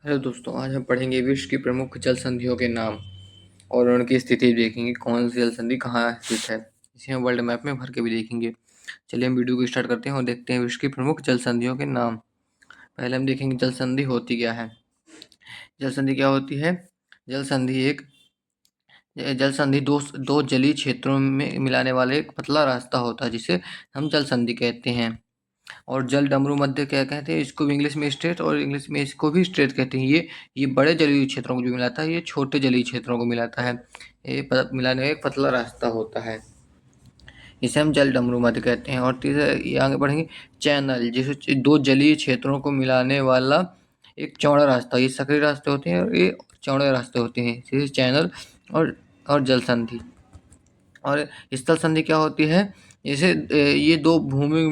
Hello दोस्तों, आज हम पढ़ेंगे विश्व की प्रमुख जल संधियों के नाम और उनकी स्थिति देखेंगे। कौन सी जल संधि कहाँ स्थित है, इसे हम वर्ल्ड मैप में भर के भी देखेंगे। चलिए हम वीडियो को स्टार्ट करते हैं और देखते हैं विश्व की प्रमुख जल संधियों के नाम। पहले हम देखेंगे जल संधि होती क्या है। जल संधि क्या होती है? जल संधि एक जल संधि दो जलीय क्षेत्रों में मिलाने वाले एक पतला रास्ता होता है, जिसे हम जल संधि कहते हैं। और जल डमरू मध्य क्या कहते हैं इसको भी इंग्लिश में स्ट्रेट, और इंग्लिश में इसको भी स्ट्रेट कहते हैं। ये बड़े जलीय क्षेत्रों को जो मिलाता है, ये छोटे जलीय क्षेत्रों को मिलाता है। ये मिलाने का एक पतला रास्ता होता है, इसे हम जल डमरू मध्य कहते हैं। और तीसरा ये आगे बढ़ेंगे चैनल, जिसे दो जलीय क्षेत्रों को मिलाने वाला एक चौड़ा रास्ता। ये सक्रिय रास्ते होते हैं और ये चौड़े रास्ते होते हैं, जैसे चैनल और जल संधि। और स्थल संधि क्या होती है? जैसे ये दो भूमि को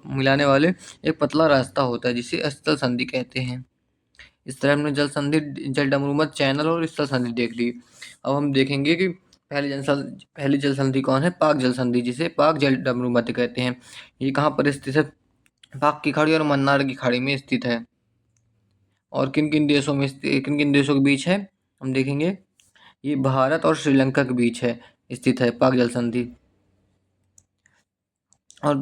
मिलाने वाले एक पतला रास्ता होता है, जिसे स्थल संधि कहते हैं। इस तरह हमने जल संधि, जल डमरूमत, चैनल और स्थल संधि देख ली। अब हम देखेंगे कि पहली जल संधि कौन है? पाक जल संधि, जिसे पाक जल डमरूमत कहते हैं। ये कहाँ पर स्थित है? पाक की खाड़ी और मन्नार की खाड़ी में स्थित है। और किन किन देशों के बीच है हम देखेंगे। ये भारत और श्रीलंका के बीच है, स्थित है पाक जल संधि। और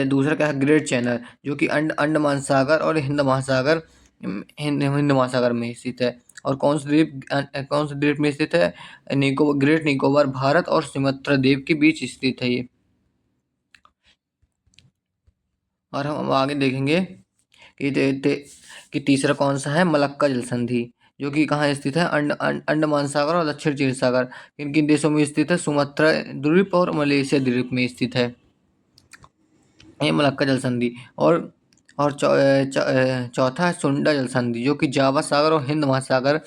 दूसरा क्या है? ग्रेट चैनल, जो कि अंडमान सागर और हिंद महासागर में स्थित है। और कौन से द्वीप में स्थित है? ग्रेट निकोबार, भारत और सुमात्रा द्वीप के बीच स्थित है ये। और हम आगे देखेंगे कि तीसरा कौन सा है? मलक्का जल संधि, जो कि कहाँ स्थित है? अंडमान सागर और दक्षिण चीन सागर। किन किन देशों में स्थित है? सुमात्रा द्वीप और मलेशिया द्वीप में स्थित है ये मलक्का जल संधि। और चौथा है सुंडा जल संधि, जो कि जावा सागर और हिंद महासागर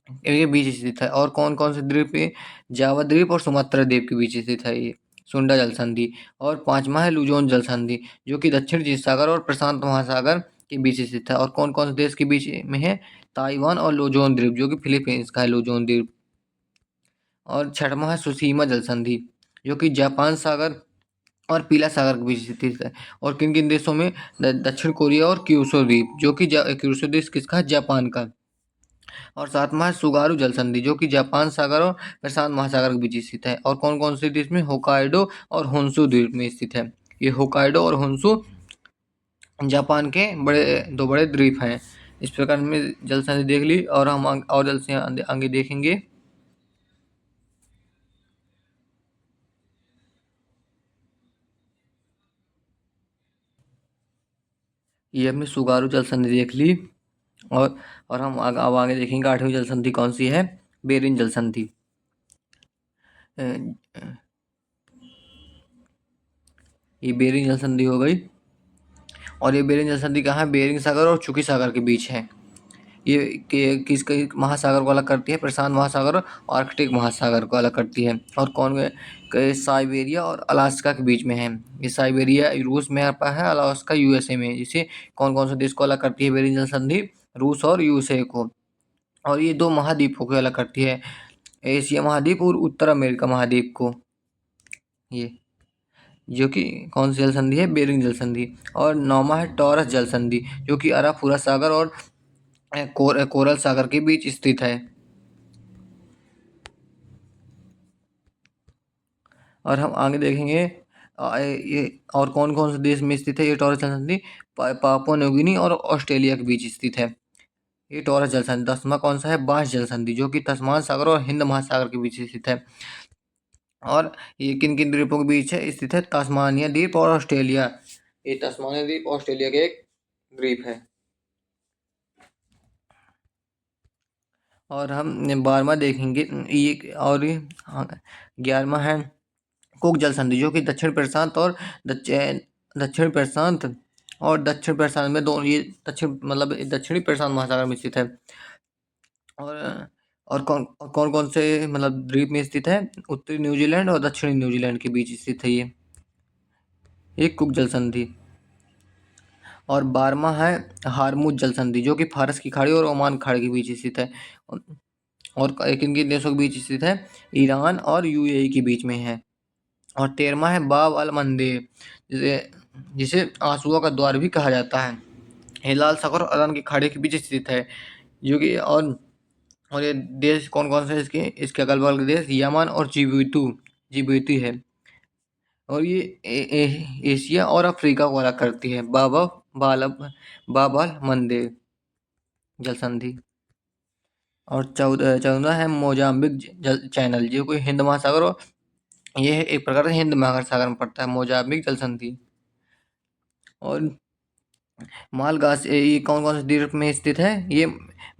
के बीच स्थित है। और कौन कौन से द्वीप में? जावा द्वीप और सुमात्रा द्वीप के बीच स्थित है ये सुंडा जल संधि। और पांचवा है लुजोन जल संधि, जो कि दक्षिण चीन सागर और प्रशांत महासागर के बीच स्थित है। और कौन कौन से देश के बीच में है? ताइवान और लुजोन द्वीप, जो कि फिलीपींस का है लुजोन द्वीप। और छठवां है सुसीमा जल संधि, जो कि जापान सागर और पीला सागर के बीच स्थित है। और किन किन देशों में? दक्षिण कोरिया और क्यूशो द्वीप, जो कि क्यूशो द्वीप किसका है? जापान का। और सातवां है सुगारू जल संधि, जो कि जापान सागर और प्रशांत महासागर के बीच स्थित है। और कौन कौन से देश में? होकाइडो और होन्शु द्वीप में स्थित है। ये होकाइडो और होन्शु जापान के दो बड़े द्वीप हैं। इस प्रकार में जल संधि देख ली, और हम और जल से आगे देखेंगे। ये हमने सुगारू जल संधि देख ली। और हम अब आगे देखेंगे आठवीं जल संधि कौन सी है? बेरिंग जल संधि। ये बेरिंग जल संधि हो गई। और ये बेरिंग जल संधि कहाँ है? बेरिंग सागर और चुकी सागर के बीच है। ये किसके महासागर को अलग करती है? प्रशांत महासागर और आर्कटिक महासागर को अलग करती है। और साइबेरिया और अलास्का के बीच में है। ये साइबेरिया रूस में आता है, अलास्का यूएसए में। जिसे कौन कौन से देश को अलग करती है बेरिंग जल संधि? रूस और यूएसए को। और ये दो महाद्वीपों को अलग करती है, एशिया महाद्वीप और उत्तर अमेरिका महाद्वीप को। ये जो कि कौन सी जल संधि है? बेरिंग जल संधि। और नौवां है टॉरस जल संधि, जो कि अराफुरा सागर और कोरल सागर के बीच स्थित है। और हम आगे देखेंगे ये और कौन कौन से देश में स्थित है ये टॉरस जल संधि? पापुआ न्यू गिनी और ऑस्ट्रेलिया के बीच स्थित है ये टॉरस जल संधि। 10वां कौन सा है? बांस जल संधि, जो कि तस्मान सागर और हिंद महासागर के बीच स्थित है। और ये किन किन द्वीपों के बीच है स्थित है? तस्मानिया द्वीप और ऑस्ट्रेलिया। ये तस्मानिया द्वीप ऑस्ट्रेलिया के एक द्वीप है। और हम 12वां देखेंगे ये, और 11वां है कुक जल संधि, जो कि दक्षिण दक्षिण प्रशांत दक्षिण प्रशांत में दोनों, ये दक्षिणी प्रशांत महासागर में स्थित है। और कौन कौन से द्वीप में स्थित है? उत्तरी न्यूजीलैंड और दक्षिणी न्यूजीलैंड के बीच स्थित है ये कुक जल संधि। और 12वां है हारमुज जल संधि, जो कि फारस की खाड़ी और ओमान खाड़ी के बीच स्थित है। और किन किन देशों के बीच स्थित है? ईरान और यूएई के बीच में है। और 13वां है बाब अल मंदेब, जिसे आंसुओं का द्वार भी कहा जाता है। हिलाल सागर और अदन की खाड़ी के बीच स्थित है। जो कि और ये देश कौन कौन से इसके इसके अगल बगल के देश यमन और जिबूती है। और ये एशिया और अफ्रीका को अलग करती है। बाबल मंदिर जल संधि। और चौदह है मोजाम्बिक जल चैनल, जो कोई हिंद महासागर और ये एक प्रकार से हिंद महासागर में पड़ता है, मोजाम्बिक जल संधि। और मालगास ये कौन कौन से द्वीप में स्थित है? ये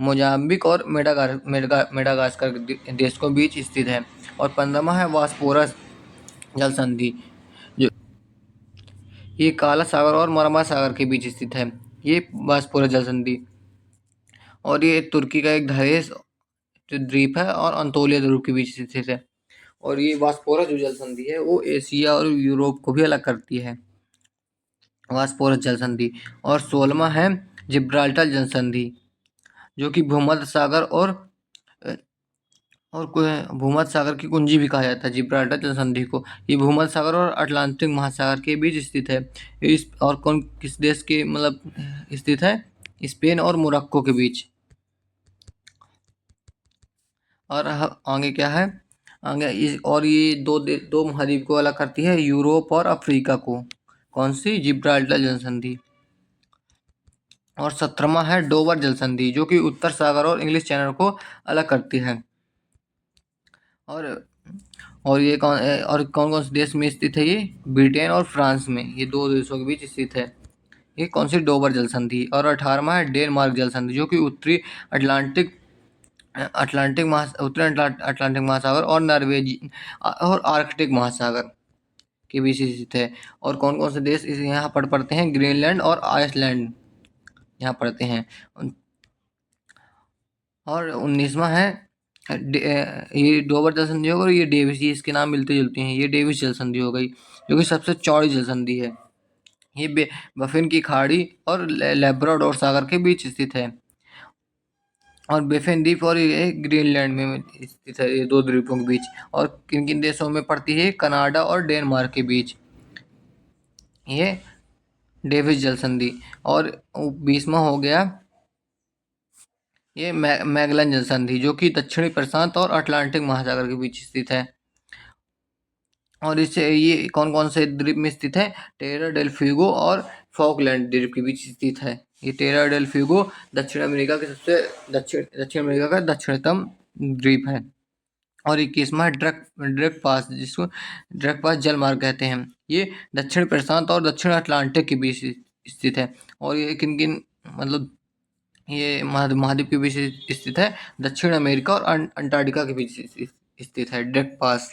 मोजाम्बिक और मेडागास्कर देश के बीच स्थित है। और 15वां है वास्पोरस जल संधि, जो ये काला सागर और मरमरा सागर के बीच स्थित है, ये वास्पोरस जल संधि। और ये तुर्की का एक धरेश द्वीप है और अंतोलिया द्वीप के बीच स्थित है। और ये वास्पोरस जो जल संधि है वो एशिया और यूरोप को भी अलग करती है, वास्पोरस जल संधि। और 16वां है जिब्राल्टर जल संधि, जो कि भूमध्य सागर और भूमध्य सागर की कुंजी भी कहा जाता है जिब्राल्टर जल संधि को। ये भूमध्य सागर और अटलांटिक महासागर के बीच स्थित है। इस और कौन किस देश के मतलब स्थित है? स्पेन और मोरक्को के बीच। और आगे क्या है? आगे और ये दो महाद्वीप को अलग करती है, यूरोप और अफ्रीका को। कौन सी? जिब्राल्टर जल संधि। और 17वां है डोवर जल संधि, जो कि उत्तर सागर और इंग्लिश चैनल को अलग करती है। और ये कौन कौन से देश में स्थित है? ये ब्रिटेन और फ्रांस में, ये दो देशों के बीच स्थित है। ये कौन सी? डोवर जल संधि। और 18वां है डेनमार्क जल संधि, जो कि उत्तरी अटलांटिक अटलांटिक महासागर और नॉर्वेजी और आर्कटिक महासागर के बीच स्थित है। और कौन कौन से देश इस यहाँ पर पड़ते हैं? ग्रीनलैंड और आइसलैंड यहाँ पड़ते हैं। और 19वां है ये डोवर जल संधि होगा। और ये डेविस, ये इसके नाम मिलते जुलते हैं, ये डेविस जल संधि हो गई, जो कि सबसे चौड़ी जल संधि है। ये बफिन की खाड़ी और लेब्राडोर सागर के बीच स्थित है। और बेफिन द्वीप और ये ग्रीनलैंड में स्थित है, ये दो द्वीपों के बीच। और किन किन देशों में पड़ती है? कनाडा और डेनमार्क के बीच, ये डेविस जल संधि। और 20वां हो गया ये मैगलन जल संधि, जो कि दक्षिणी प्रशांत और अटलांटिक महासागर के बीच स्थित है। और इससे ये कौन कौन से द्वीप में स्थित है? टेरा डेल फ्यूगो और फॉकलैंड द्वीप के बीच स्थित है। ये टेरा डेल फ्यूगो दक्षिण अमेरिका के सबसे दक्षिण अमेरिका का दक्षिणतम द्वीप है। और 21वां है ड्रक पास, जिसको ड्रक पास जल मार्ग कहते हैं। ये दक्षिण प्रशांत और दक्षिण अटलांटिक के बीच स्थित है। और ये किन किन मतलब ये महाद्वीप के बीच स्थित है? दक्षिण अमेरिका और अंटार्कटिका के बीच स्थित है ड्रक पास।